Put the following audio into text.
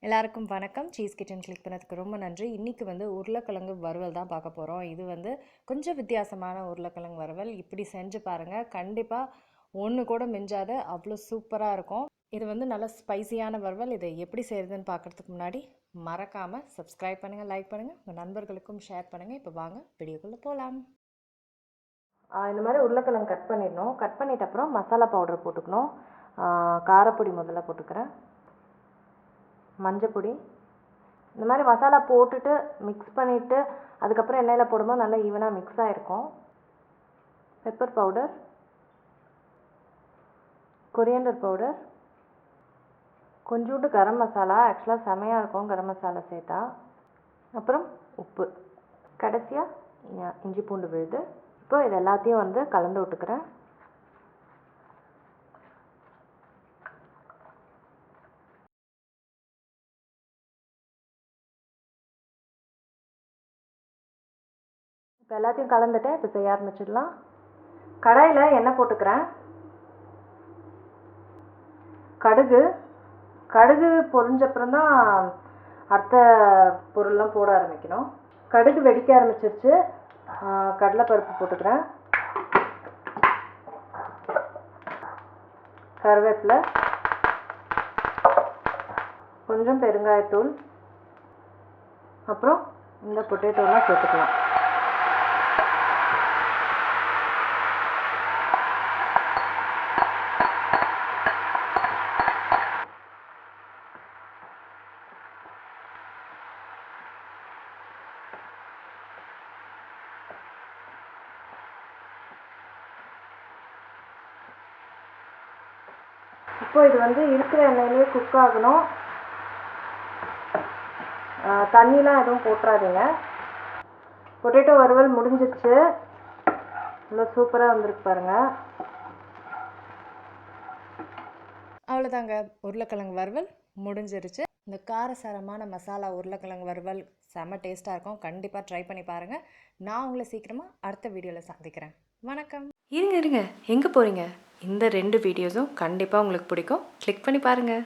எல்லாருக்கும் வணக்கம். Cheese kitchen click பண்ணதுக்கு ரொம்ப நன்றி. இன்றைக்கி உருளைக்கிழங்கு வறுவல் தான் பார்க்க போகிறோம். இது கொஞ்சம் வித்தியாசமான உருளைக்கிழங்கு வறுவல். இப்படி செஞ்சு பாருங்கள், கண்டிப்பாக ஒன்று கூட மிஞ்சாத அவ்வளோ சூப்பராக இருக்கும். இது நல்ல ஸ்பைசியான வறுவல். இதை எப்படி செய்கிறதுன்னு பார்க்குறதுக்கு முன்னாடி மறக்காமல் சப்ஸ்கிரைப் பண்ணுங்கள், லைக் பண்ணுங்கள், உங்கள் நண்பர்களுக்கும் ஷேர் பண்ணுங்கள். இப்போ வாங்க வீடியோக்குள்ளே போகலாம். இந்த மாதிரி உருளைக்கிழங்கு கட் பண்ணிடணும். கட் பண்ணிட்ட அப்புறம் மசாலா பவுடர் போட்டுக்கணும். காரப்பொடி முதல்ல போட்டுக்கிறேன், மஞ்சப்பொடி. இந்த மாதிரி மசாலா போட்டுட்டு மிக்ஸ் பண்ணிவிட்டு அதுக்கப்புறம் எண்ணெயில் போடும்போது நல்லா ஈவனாக மிக்ஸ் ஆகிருக்கும். பெப்பர் பவுடர், கொரியாண்டர் பவுடர், கொஞ்சோண்டு கரம் மசாலா. ஆக்சுவலாக செமையாக இருக்கும் கரம் மசாலா சேர்த்தா. அப்புறம் உப்பு, கடைசியாக இஞ்சி பூண்டு விழுது. இப்போ இது எல்லாத்தையும் கலந்து விட்டுக்கிறேன். இப்போ எல்லாத்தையும் கலந்துட்டு இப்போ செய்ய ஆரம்பிச்சிடலாம். கடாயில் எண்ணெய் போட்டுக்கிறேன். கடுகு பொரிஞ்சப்புறம் தான் அடுத்த பொருள்லாம் போட ஆரம்பிக்கணும். கடுகு வெடிக்க ஆரம்பிச்சிருச்சு. கடலைப்பருப்பு போட்டுக்கிறேன், கருவேப்பிலை, கொஞ்சம் பெருங்காயத்தூள், அப்புறம் இந்த பொட்டேட்டோலாம் சேர்த்துக்கலாம். இப்போ இது இருக்கிற எண்ணெயிலே குக் ஆகணும். தண்ணிலாம் எதுவும் போட்டுறாதீங்க. பொட்டேட்டோ வறுவல் முடிஞ்சிருச்சு. நல்லா சூப்பராக வந்திருக்கு பாருங்கள். அவ்வளோதாங்க, உருளைக்கிழங்கு வறுவல் முடிஞ்சிருச்சு. இந்த காரசாரமான மசாலா உருளைக்கிழங்கு வறுவல் செம்ம டேஸ்ட்டாக இருக்கும். கண்டிப்பாக ட்ரை பண்ணி பாருங்கள். நான் உங்களை சீக்கிரமாக அடுத்த வீடியோவில் சந்திக்கிறேன். வணக்கம். இருங்க, எங்கே போகிறீங்க? இந்த 2 வீடியோஸும் கண்டிப்பாக உங்களுக்கு பிடிக்கும். கிளிக் பண்ணி பாருங்கள்.